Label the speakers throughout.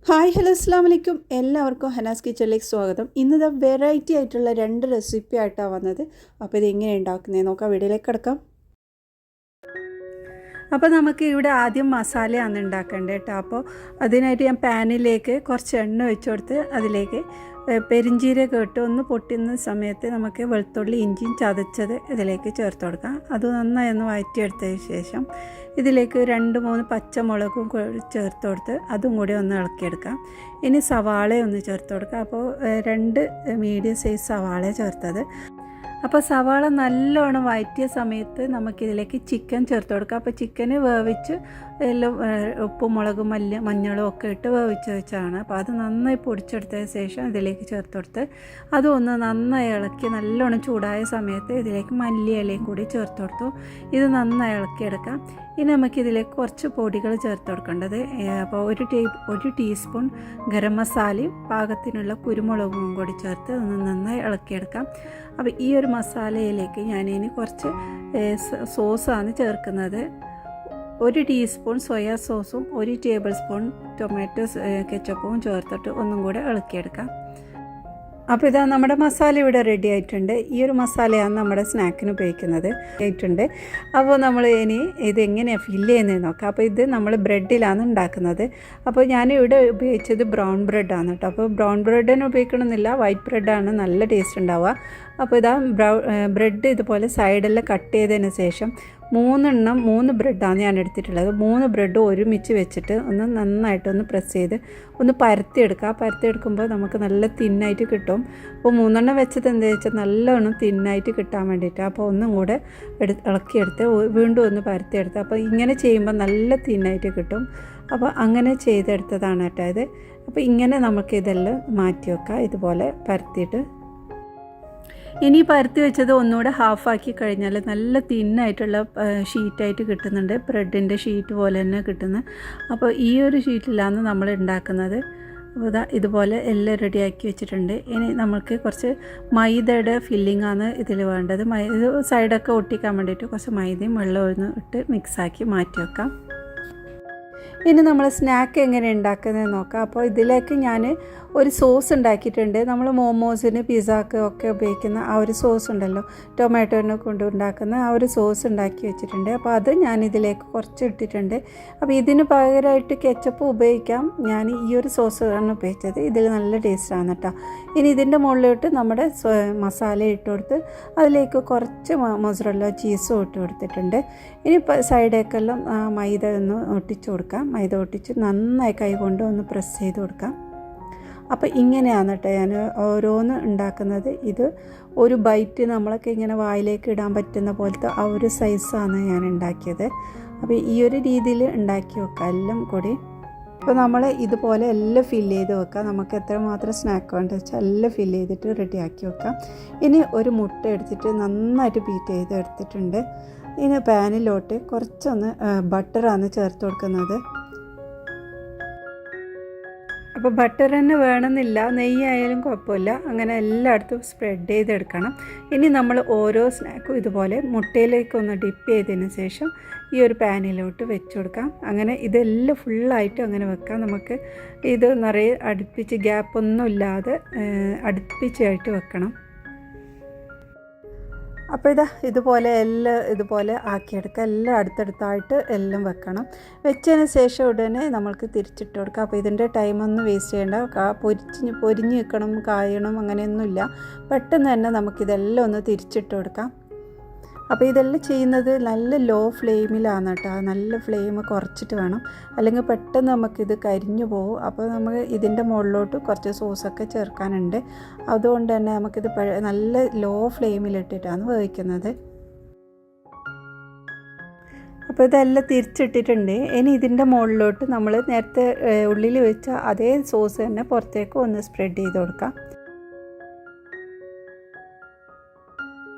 Speaker 1: Hi hello അസ്സാം വലൈക്കും എല്ലാവർക്കും ഹനാസ് കിച്ചണിലേക്ക് സ്വാഗതം. ഇന്നത് വെറൈറ്റി ആയിട്ടുള്ള 2 റെസിപ്പി ആയിട്ടാണ് വന്നത്. അപ്പോൾ ഇതെങ്ങനെ ഉണ്ടാക്കുന്നത് നോക്കാം, വീഡിയോയിലേക്ക് കിടക്കാം. അപ്പോൾ നമുക്ക് ഇവിടെ ആദ്യം മസാലയാണ് ഉണ്ടാക്കേണ്ടത് കേട്ടോ. അപ്പോൾ അതിനായിട്ട് ഞാൻ പാനിലേക്ക് കുറച്ച് എണ്ണ വെച്ച് കൊടുത്ത് അതിലേക്ക് പെരിഞ്ചീരകം ഇട്ട് ഒന്ന് പൊട്ടുന്ന സമയത്ത് നമുക്ക് വെളുത്തുള്ളി ഇഞ്ചിയും ചതച്ചത് ഇതിലേക്ക് ചേർത്ത് കൊടുക്കാം. അത് നന്നായി ഒന്ന് വഴറ്റിയെടുത്തതിന് ശേഷം ഇതിലേക്ക് 2-3 പച്ചമുളകും ചേർത്ത് കൊടുത്ത് അതും കൂടി ഒന്ന് ഇളക്കിയെടുക്കാം. ഇനി സവാള ഒന്ന് ചേർത്ത് കൊടുക്കാം. അപ്പോൾ 2 മീഡിയം സൈസ് സവാള ചേർത്തത്. അപ്പോൾ സവാള നല്ലോണം വഴറ്റിയ സമയത്ത് നമുക്കിതിലേക്ക് ചിക്കൻ ചേർത്ത് കൊടുക്കാം. അപ്പോൾ ചിക്കന് വേവിച്ച് എല്ലാം ഉപ്പും മുളകും മഞ്ഞളും ഒക്കെ ഇട്ട് വേവിച്ച് വെച്ചാണ്. അപ്പോൾ അത് നന്നായി പൊടിച്ചെടുത്തതിന് ശേഷം ഇതിലേക്ക് ചേർത്ത് കൊടുത്ത് അതൊന്ന് നന്നായി ഇളക്കി നല്ലോണം ചൂടായ സമയത്ത് ഇതിലേക്ക് മല്ലിയിലയും കൂടി ചേർത്ത് കൊടുത്തു. ഇത് നന്നായി ഇളക്കിയെടുക്കാം. ഇനി നമുക്കിതിലേക്ക് കുറച്ച് പൊടികൾ ചേർത്ത് കൊടുക്കേണ്ടത്. അപ്പോൾ ഒരു ടീസ്പൂൺ ഗരം മസാലയും പാകത്തിനുള്ള കുരുമുളകും കൂടി ചേർത്ത് ഒന്ന് നന്നായി ഇളക്കിയെടുക്കാം. അപ്പോൾ ഈ ഒരു മസാലയിലേക്ക് ഞാനിനി കുറച്ച് സോസാണ് ചേർക്കുന്നത്. 1 ടീസ്പൂൺ സോയാ സോസും 1 ടേബിൾ സ്പൂൺ ടൊമാറ്റോ കെച്ചപ്പും ചേർത്തിട്ട് ഒന്നും കൂടെ ഇളക്കിയെടുക്കാം. അപ്പോൾ ഇതാ നമ്മുടെ മസാല ഇവിടെ റെഡി ആയിട്ടുണ്ട്. ഈ ഒരു മസാലയാണ് നമ്മുടെ സ്നാക്കിന് ഉപയോഗിക്കുന്നത് ആയിട്ടുണ്ട്. അപ്പോൾ നമ്മൾ ഇനി ഇതെങ്ങനെയാണ് ഫില്ല് ചെയ്യുന്നത് നോക്കാം. അപ്പോൾ ഇത് നമ്മൾ ബ്രെഡിലാണ് ഉണ്ടാക്കുന്നത്. അപ്പോൾ ഞാനിവിടെ ഉപയോഗിച്ചത് ബ്രൗൺ ബ്രെഡാണ് കേട്ടോ. അപ്പോൾ ബ്രൗൺ ബ്രെഡിന് ഉപയോഗിക്കണമെന്നില്ല, വൈറ്റ് ബ്രെഡാണ് നല്ല ടേസ്റ്റ് ഉണ്ടാവുക. അപ്പോൾ ഇതാ ബ്രെഡ് ഇതുപോലെ സൈഡെല്ലാം കട്ട് ചെയ്തതിന് ശേഷം 3 ബ്രെഡാണ് ഞാൻ എടുത്തിട്ടുള്ളത്. 3 ബ്രെഡ് ഒരുമിച്ച് വെച്ചിട്ട് ഒന്ന് നന്നായിട്ടൊന്ന് പ്രസ് ചെയ്ത് ഒന്ന് പരത്തിയെടുക്കുക. പരത്തിയെടുക്കുമ്പോൾ നമുക്ക് നല്ല തിന്നായിട്ട് കിട്ടും. അപ്പോൾ 3 വെച്ചത് എന്താ വെച്ചാൽ നല്ലോണം തിന്നായിട്ട് കിട്ടാൻ വേണ്ടിയിട്ട്. അപ്പോൾ ഒന്നും കൂടെ ഇളക്കിയെടുത്ത് വീണ്ടും ഒന്ന് പരത്തിയെടുത്ത് അപ്പോൾ ഇങ്ങനെ ചെയ്യുമ്പോൾ നല്ല തിന്നായിട്ട് കിട്ടും. അപ്പോൾ അങ്ങനെ ചെയ്തെടുത്തതാണ് കേട്ടോ ഇത്. അപ്പോൾ ഇങ്ങനെ നമുക്കിതെല്ലാം മാറ്റി വെക്കാം, ഇതുപോലെ പരത്തിയിട്ട്. ഇനി പരത്തി വെച്ചത് ഒന്നുകൂടെ ഹാഫാക്കി കഴിഞ്ഞാൽ നല്ല തിന്നായിട്ടുള്ള ഷീറ്റായിട്ട് കിട്ടുന്നുണ്ട്. ബ്രെഡിൻ്റെ ഷീറ്റ് പോലെ തന്നെ കിട്ടുന്നത്. അപ്പോൾ ഈ ഒരു ഷീറ്റിലാണ് നമ്മൾ ഉണ്ടാക്കുന്നത്. അപ്പോൾ ഇതുപോലെ എല്ലാം റെഡിയാക്കി വെച്ചിട്ടുണ്ട്. ഇനി നമുക്ക് കുറച്ച് മൈദയുടെ ഫില്ലിങ്ങാണ് ഇതിൽ വേണ്ടത്. ഇത് സൈഡൊക്കെ ഒട്ടിക്കാൻ വേണ്ടിയിട്ട് കുറച്ച് മൈദയും വെള്ളവും ഇട്ട് മിക്സാക്കി മാറ്റി വെക്കാം. ഇനി നമ്മൾ സ്നാക്ക് എങ്ങനെ ഉണ്ടാക്കുന്നത് നോക്കാം. അപ്പോൾ ഇതിലേക്ക് ഞാൻ ഒരു സോസ് ഉണ്ടാക്കിയിട്ടുണ്ട്. നമ്മൾ മോമോസിന് പിസ്സാക്ക് ഒക്കെ ഉപയോഗിക്കുന്ന ആ ഒരു സോസ് ഉണ്ടല്ലോ, ടൊമാറ്റോനെ കൊണ്ട് ഉണ്ടാക്കുന്ന ആ ഒരു സോസ് ഉണ്ടാക്കി വെച്ചിട്ടുണ്ട്. അപ്പോൾ അത് ഞാനിതിലേക്ക് കുറച്ച് ഇട്ടിട്ടുണ്ട്. അപ്പോൾ ഇതിന് പകരമായിട്ട് കെച്ചപ്പ് ഉപയോഗിക്കാം. ഞാൻ ഈ ഒരു സോസാണ് ഉപയോഗിച്ചത്. ഇതിൽ നല്ല ടേസ്റ്റാണ് കേട്ടോ. ഇനി ഇതിൻ്റെ മുകളിലോട്ട് നമ്മുടെ മസാല ഇട്ട് കൊടുത്ത് അതിലേക്ക് കുറച്ച് മൊസറല്ല ചീസും ഇട്ട് കൊടുത്തിട്ടുണ്ട്. ഇനി സൈഡേക്കെല്ലാം മൈദ ഒന്ന് ഒട്ടിച്ച് കൊടുക്കാം. മൈദ ഒട്ടിച്ച് നന്നായി കൈ കൊണ്ട് ഒന്ന് പ്രസ് ചെയ്ത് കൊടുക്കാം. അപ്പോൾ ഇങ്ങനെയാണ് കേട്ടോ ഞാൻ ഓരോന്ന് ഉണ്ടാക്കുന്നത്. ഇത് ഒരു ബൈറ്റ് നമ്മളൊക്കെ ഇങ്ങനെ വായിലേക്ക് ഇടാൻ പറ്റുന്ന പോലത്തെ ആ ഒരു സൈസാണ് ഞാൻ ഉണ്ടാക്കിയത്. അപ്പോൾ ഈ ഒരു രീതിയിൽ ഉണ്ടാക്കി വെക്കാം എല്ലാം കൂടി. അപ്പോൾ നമ്മൾ ഇതുപോലെ എല്ലാം ഫില്ല് ചെയ്ത് വെക്കാം. നമുക്ക് എത്രമാത്രം സ്നാക്ക് വേണ്ട വെച്ചാൽ എല്ലാം ഫില്ല് ചെയ്തിട്ട് റെഡിയാക്കി വെക്കാം. ഇനി ഒരു മുട്ട എടുത്തിട്ട് നന്നായിട്ട് ബീറ്റ് ചെയ്ത് എടുത്തിട്ടുണ്ട്. ഇനി പാനിലോട്ട് കുറച്ചൊന്ന് ബട്ടറാണ് ചേർത്ത് കൊടുക്കുന്നത്. അപ്പോൾ ബട്ടർ തന്നെ വേണമെന്നില്ല, നെയ്യായാലും കുഴപ്പമില്ല. അങ്ങനെ എല്ലായിടത്തും സ്പ്രെഡ് ചെയ്തെടുക്കണം. ഇനി നമ്മൾ ഓരോ സ്നാക്കും ഇതുപോലെ മുട്ടയിലേക്കൊന്ന് ഡിപ്പ് ചെയ്തതിന് ശേഷം ഈ ഒരു പാനിലോട്ട് വെച്ച് കൊടുക്കാം. അങ്ങനെ ഇതെല്ലാം ഫുള്ളായിട്ട് അങ്ങനെ വെക്കാം. നമുക്ക് ഇത് നിറയെ അടുപ്പിച്ച് ഗ്യാപ്പൊന്നും ഇല്ലാതെ അടുപ്പിച്ചായിട്ട് വെക്കണം. അപ്പോൾ ഇതുപോലെ എല്ലാം ഇതുപോലെ ആക്കിയെടുക്കുക. എല്ലാം അടുത്തടുത്തായിട്ട് എല്ലാം വെക്കണം. വെച്ചതിന് ശേഷം ഉടനെ നമ്മൾക്ക് തിരിച്ചിട്ട് കൊടുക്കുക. അപ്പോൾ ഇതിൻ്റെ ടൈമൊന്നും വേസ്റ്റ് ചെയ്യേണ്ട. പൊരിഞ്ഞ് നിൽക്കണം, കായണം അങ്ങനെയൊന്നുമില്ല. പെട്ടെന്ന് തന്നെ നമുക്കിതെല്ലാം ഒന്ന് തിരിച്ചിട്ട് കൊടുക്കാം. അപ്പോൾ ഇതെല്ലാം ചെയ്യുന്നത് നല്ല ലോ ഫ്ലെയിമിലാണ് കേട്ടോ. നല്ല ഫ്ലെയിം കുറച്ചിട്ട് വേണം, അല്ലെങ്കിൽ പെട്ടെന്ന് നമുക്കിത് കരിഞ്ഞു പോകും. അപ്പോൾ നമുക്ക് ഇതിൻ്റെ മുകളിലോട്ട് കുറച്ച് സോസൊക്കെ ചേർക്കാനുണ്ട്. അതുകൊണ്ട് തന്നെ നമുക്കിത് നല്ല ലോ ഫ്ലെയിമിലിട്ടിട്ടാണ് വേവിക്കുന്നത്. അപ്പോൾ ഇതെല്ലാം തിരിച്ചിട്ടിട്ടുണ്ട്. ഇനി ഇതിൻ്റെ മുകളിലോട്ട് നമ്മൾ നേരത്തെ ഉള്ളിൽ വെച്ച അതേ സോസ് തന്നെ പുറത്തേക്ക് ഒന്ന് സ്പ്രെഡ് ചെയ്ത് കൊടുക്കാം.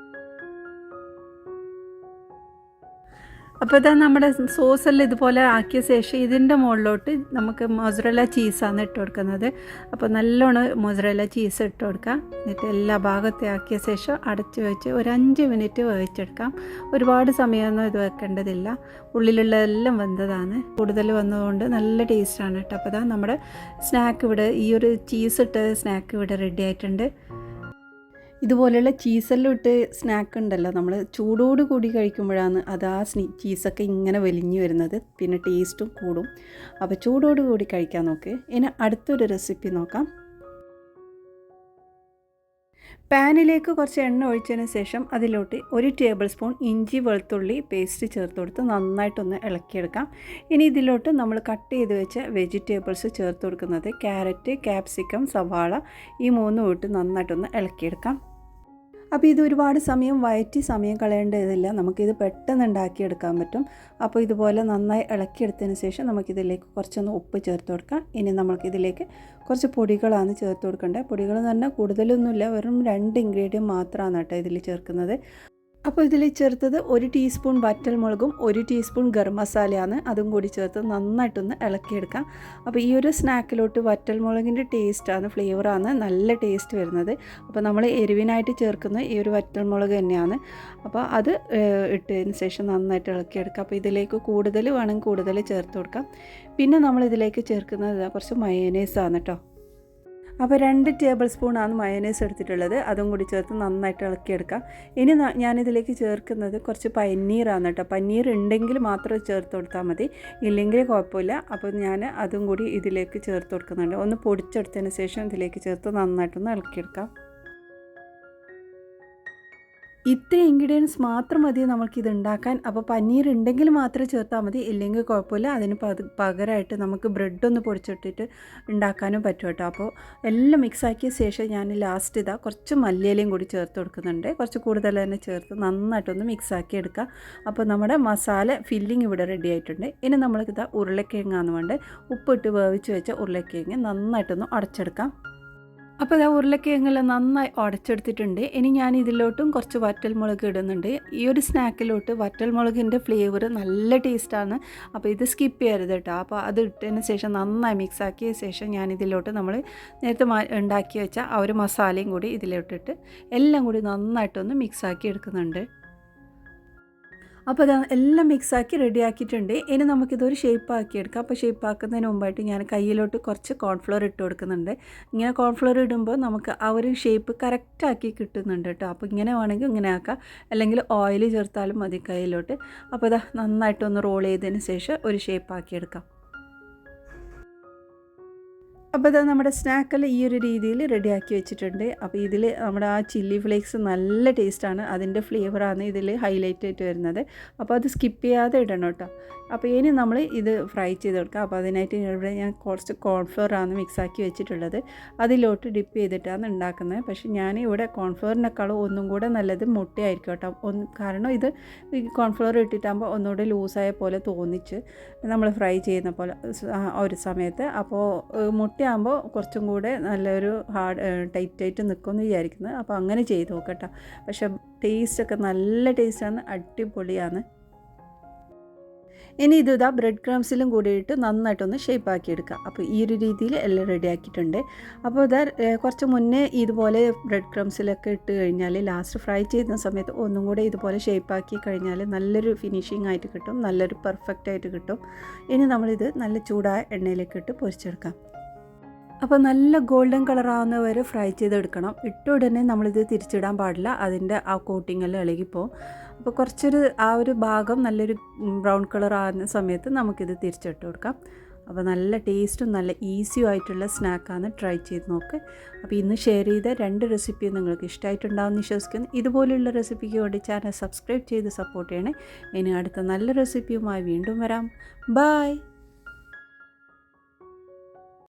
Speaker 1: അപ്പോൾ ഇതാ നമ്മുടെ സോസെല്ലാം ഇതുപോലെ ആക്കിയ ശേഷം ഇതിൻ്റെ മുകളിലോട്ട് നമുക്ക് മൊസറല്ല ചീസാണ് ഇട്ട് കൊടുക്കുന്നത്. അപ്പോൾ നല്ലോണം മൊസറല്ല ചീസ് ഇട്ട് കൊടുക്കാം. എന്നിട്ട് എല്ലാ ഭാഗത്തെ ആക്കിയ ശേഷം അടച്ച് വെച്ച് ഒരു 5 മിനിറ്റ് വേവിച്ചെടുക്കാം. ഒരുപാട് സമയമൊന്നും ഇത് വെക്കേണ്ടതില്ല. ഉള്ളിലുള്ളതെല്ലാം വെന്തതാണ്. കൂടുതൽ വന്നതുകൊണ്ട് നല്ല ടേസ്റ്റാണ് കേട്ടോ. അപ്പോൾ ഇതാ നമ്മുടെ സ്നാക്ക് ഇവിടെ ഈ ഒരു ചീസ് ഇട്ട സ്നാക്ക് ഇവിടെ റെഡി ആയിട്ടുണ്ട്. ഇതുപോലെയുള്ള ചീസെല്ലാം ഇട്ട് സ്നാക്ക് ഉണ്ടല്ലോ, നമ്മൾ ചൂടോട് കൂടി കഴിക്കുമ്പോഴാണ് അത് ആ ചീസൊക്കെ ഇങ്ങനെ വലിഞ്ഞു വരുന്നത്, പിന്നെ ടേസ്റ്റും കൂടും. അപ്പോൾ ചൂടോട് കൂടി കഴിക്കാൻ നോക്ക്. ഇനി അടുത്തൊരു റെസിപ്പി നോക്കാം. പാനിലേക്ക് കുറച്ച് എണ്ണ ഒഴിച്ചതിന് ശേഷം അതിലോട്ട് 1 ടേബിൾ സ്പൂൺ ഇഞ്ചി വെളുത്തുള്ളി പേസ്റ്റ് ചേർത്ത് കൊടുത്ത് നന്നായിട്ടൊന്ന് ഇളക്കിയെടുക്കാം. ഇനി ഇതിലോട്ട് നമ്മൾ കട്ട് ചെയ്ത് വെച്ച വെജിറ്റബിൾസ് ചേർത്ത് കൊടുക്കുന്നത് ക്യാരറ്റ്, ക്യാപ്സിക്കം, സവാള ഈ 3 ഇട്ട് നന്നായിട്ടൊന്ന് ഇളക്കിയെടുക്കാം. അപ്പോൾ ഇത് ഒരുപാട് സമയം സമയം കളയേണ്ടതില്ല, നമുക്കിത് പെട്ടെന്ന് ഉണ്ടാക്കിയെടുക്കാൻ പറ്റും. അപ്പോൾ ഇതുപോലെ നന്നായി ഇളക്കിയെടുത്തതിന് ശേഷം നമുക്കിതിലേക്ക് കുറച്ചൊന്ന് ഉപ്പ് ചേർത്ത് കൊടുക്കാം. ഇനി നമുക്കിതിലേക്ക് കുറച്ച് പൊടികളാണ് ചേർത്ത് കൊടുക്കേണ്ടത്. പൊടികൾ എന്ന് പറഞ്ഞാൽ കൂടുതലൊന്നുമില്ല, വെറും 2 ഇൻഗ്രീഡിയൻറ്റ് മാത്രമാണ് കേട്ടോ ഇതിൽ ചേർക്കുന്നത്. അപ്പോൾ ഇതിൽ ചേർത്തത് 1 ടീസ്പൂൺ വറ്റൽമുളകും 1 ടീസ്പൂൺ ഗരം മസാലയാണ്, അതും കൂടി ചേർത്ത് നന്നായിട്ടൊന്ന് ഇളക്കിയെടുക്കാം. അപ്പോൾ ഈ ഒരു സ്നാക്കിലോട്ട് വറ്റൽമുളകിൻ്റെ ടേസ്റ്റാണ്, ഫ്ലേവറാണ് നല്ല ടേസ്റ്റ് വരുന്നത്. അപ്പോൾ നമ്മൾ എരിവിനായിട്ട് ചേർക്കുന്ന ഈ ഒരു വറ്റൽമുളക് തന്നെയാണ്. അപ്പോൾ അത് ഇട്ടതിന് ശേഷം നന്നായിട്ട് ഇളക്കിയെടുക്കാം. അപ്പോൾ ഇതിലേക്ക് കൂടുതൽ വേണമെങ്കിൽ കൂടുതൽ ചേർത്ത് കൊടുക്കാം. പിന്നെ നമ്മളിതിലേക്ക് ചേർക്കുന്നത് കുറച്ച് മയോനൈസാണ് കേട്ടോ. അപ്പോൾ 2 ടേബിൾ സ്പൂണാണ് മയോനൈസ് എടുത്തിട്ടുള്ളത്, അതും കൂടി ചേർത്ത് നന്നായിട്ട് ഇളക്കിയെടുക്കാം. ഇനി ഞാനിതിലേക്ക് ചേർക്കുന്നത് കുറച്ച് പനീറാണ് കേട്ടോ. പനീർ ഉണ്ടെങ്കിൽ മാത്രം ചേർത്ത് കൊടുത്താൽ മതി, ഇല്ലെങ്കിൽ കുഴപ്പമില്ല. അപ്പോൾ ഞാൻ അതും കൂടി ഇതിലേക്ക് ചേർത്ത് കൊടുക്കുന്നുണ്ട്. ഒന്ന് പൊടിച്ചെടുത്തതിന് ശേഷം ഇതിലേക്ക് ചേർത്ത് നന്നായിട്ടൊന്ന് ഇളക്കിയെടുക്കാം. ഇത്രയും ഇൻഗ്രീഡിയൻസ് മാത്രം മതി നമുക്കിത് ഉണ്ടാക്കാൻ. അപ്പോൾ പനീർ ഉണ്ടെങ്കിൽ മാത്രമേ ചേർത്താൽ മതി, ഇല്ലെങ്കിൽ കുഴപ്പമില്ല. അതിന് പകരമായിട്ട് നമുക്ക് ബ്രെഡൊന്ന് പൊടിച്ചിട്ടിട്ട് ഉണ്ടാക്കാനും പറ്റും കേട്ടോ. അപ്പോൾ എല്ലാം മിക്സാക്കിയ ശേഷം ഞാൻ ലാസ്റ്റ് ഇതാ കുറച്ച് മല്ലിയിലയും കൂടി ചേർത്ത് കൊടുക്കുന്നുണ്ട്. കുറച്ച് കൂടുതൽ തന്നെ ചേർത്ത് നന്നായിട്ടൊന്ന് മിക്സാക്കി എടുക്കുക. അപ്പോൾ നമ്മുടെ മസാല ഫില്ലിങ് ഇവിടെ റെഡി ആയിട്ടുണ്ട്. ഇനി നമ്മൾക്കിതാ ഉരുളക്കിഴങ്ങാന്ന് വേണ്ടത്. ഉപ്പിട്ട് വേവിച്ച് വെച്ച ഉരുളക്കിഴങ്ങ് നന്നായിട്ടൊന്ന് അടച്ചെടുക്കാം. അപ്പോൾ ഇതാ ഉരുളക്കിഴങ്ങെല്ലാം നന്നായി ഉടച്ചെടുത്തിട്ടുണ്ട്. ഇനി ഞാൻ ഇതിലോട്ടും കുറച്ച് വറ്റൽമുളക് ഇടുന്നുണ്ട്. ഈ ഒരു സ്നാക്കിലോട്ട് വറ്റൽമുളകിൻ്റെ ഫ്ലേവർ നല്ല ടേസ്റ്റാണ്. അപ്പോൾ ഇത് സ്കിപ്പ് ചെയ്യരുത് കേട്ടോ. അപ്പോൾ അത് ഇട്ടതിന് ശേഷം നന്നായി മിക്സാക്കിയ ശേഷം ഞാൻ ഇതിലോട്ട് നമ്മൾ നേരത്തെ ഉണ്ടാക്കി വെച്ച ആ ഒരു മസാലയും കൂടി ഇതിലോട്ടിട്ട് എല്ലാം കൂടി നന്നായിട്ടൊന്ന് മിക്സാക്കി എടുക്കുന്നുണ്ട്. അപ്പോൾ അത് എല്ലാം മിക്സാക്കി റെഡിയാക്കിയിട്ടുണ്ട്. ഇനി നമുക്കിതൊരു ഷേപ്പാക്കി എടുക്കാം. അപ്പോൾ ഷേപ്പാക്കുന്നതിന് മുമ്പായിട്ട് ഞാൻ കയ്യിലോട്ട് കുറച്ച് കോൺഫ്ലോർ ഇട്ട് കൊടുക്കുന്നുണ്ട്. ഇങ്ങനെ കോൺഫ്ലോർ ഇടുമ്പോൾ നമുക്ക് ആ ഒരു ഷേപ്പ് കറക്റ്റാക്കി കിട്ടുന്നുണ്ട് കേട്ടോ. അപ്പോൾ ഇങ്ങനെ വേണമെങ്കിൽ ഇങ്ങനെ ആക്കാം, അല്ലെങ്കിൽ ഓയിൽ ചേർത്താലും മതി കയ്യിലോട്ട്. അപ്പോൾ ഇതാ നന്നായിട്ടൊന്ന് റോൾ ചെയ്തതിന് ശേഷം ഒരു ഷേപ്പാക്കി എടുക്കാം. അപ്പോൾ ഇത് നമ്മുടെ സ്നാക്കെല്ലാം ഈ ഒരു രീതിയിൽ റെഡിയാക്കി വെച്ചിട്ടുണ്ട്. അപ്പോൾ ഇതിൽ നമ്മുടെ ആ ചില്ലി ഫ്ലേക്സ് നല്ല ടേസ്റ്റാണ്, അതിൻ്റെ ഫ്ലേവറാണ് ഇതിൽ ഹൈലൈറ്റ് ആയിട്ട് വരുന്നത്. അപ്പോൾ അത് സ്കിപ്പ് ചെയ്യാതെ ഇടണം കേട്ടോ. അപ്പോൾ ഇനി നമ്മൾ ഇത് ഫ്രൈ ചെയ്ത് കൊടുക്കാം. അപ്പോൾ അതിനായിട്ട് ഇവിടെ ഞാൻ കുറച്ച് കോൺഫ്ലോറാണ് മിക്സാക്കി വെച്ചിട്ടുള്ളത്, അതിലോട്ട് ഡിപ്പ് ചെയ്തിട്ടാണ് ഉണ്ടാക്കുന്നത്. പക്ഷേ ഞാൻ ഇവിടെ കോൺഫ്ലോറിനേക്കാളും ഒന്നും കൂടെ നല്ലത് മുട്ടയായിരിക്കും കേട്ടോ. കാരണം ഇത് കോൺഫ്ലോർ ഇട്ടിട്ടാകുമ്പോൾ ഒന്നുകൂടെ ലൂസായ പോലെ തോന്നിച്ച് നമ്മൾ ഫ്രൈ ചെയ്യുന്ന പോലെ ഒരു സമയത്ത്. അപ്പോൾ മുട്ടയാകുമ്പോൾ കുറച്ചും കൂടെ നല്ലൊരു ടൈറ്റായിട്ട് നിൽക്കുമെന്ന് വിചാരിക്കുന്നത്. അപ്പോൾ അങ്ങനെ ചെയ്ത് നോക്കട്ടോ. പക്ഷേ ടേസ്റ്റൊക്കെ നല്ല ടേസ്റ്റാണ്, അടിപൊളിയാണ്. ഇനി ഇതാ ബ്രെഡ് ക്രംസിലും കൂടിയിട്ട് നന്നായിട്ടൊന്ന് ഷേപ്പാക്കി എടുക്കുക. അപ്പോൾ ഈ ഒരു രീതിയിൽ എല്ലാം റെഡിയാക്കിയിട്ടുണ്ട്. അപ്പോൾ ഇതാ കുറച്ച് മുന്നേ ഇതുപോലെ ബ്രെഡ് ക്രംസിലൊക്കെ ഇട്ട് കഴിഞ്ഞാൽ ലാസ്റ്റ് ഫ്രൈ ചെയ്യുന്ന സമയത്ത് ഒന്നും കൂടെ ഇതുപോലെ ഷേപ്പാക്കി കഴിഞ്ഞാൽ നല്ലൊരു ഫിനിഷിംഗ് ആയിട്ട് കിട്ടും, നല്ലൊരു പെർഫെക്റ്റ് ആയിട്ട് കിട്ടും. ഇനി നമ്മളിത് നല്ല ചൂടായ എണ്ണയിലേക്ക് ഇട്ട് പൊരിച്ചെടുക്കാം. അപ്പോൾ നല്ല ഗോൾഡൻ കളറാവുന്ന വരെ ഫ്രൈ ചെയ്തെടുക്കണം. ഇട്ട ഉടനെ നമ്മളിത് തിരിച്ചിടാൻ പാടില്ല, അതിൻ്റെ ആ കോട്ടിങ്ങെല്ലാം ഇളകിപ്പോവും. അപ്പോൾ കുറച്ചൊരു ആ ഒരു ഭാഗം നല്ലൊരു ബ്രൗൺ കളർ ആകുന്ന സമയത്ത് നമുക്കിത് തിരിച്ചിട്ട് കൊടുക്കാം. അപ്പോൾ നല്ല ടേസ്റ്റും നല്ല ഈസിയും ആയിട്ടുള്ള സ്നാക്കാണ്, ട്രൈ ചെയ്ത് നോക്ക്. അപ്പോൾ ഇന്ന് ഷെയർ ചെയ്ത 2 റെസിപ്പിയും നിങ്ങൾക്ക് ഇഷ്ടമായിട്ടുണ്ടാകുമെന്ന് വിശ്വസിക്കുന്നു. ഇതുപോലുള്ള റെസിപ്പിക്ക് വേണ്ടി ചാനൽ സബ്സ്ക്രൈബ് ചെയ്ത് സപ്പോർട്ട് ചെയ്യണേ. ഇനി അടുത്ത നല്ല റെസിപ്പിയുമായി വീണ്ടും വരാം. ബൈ.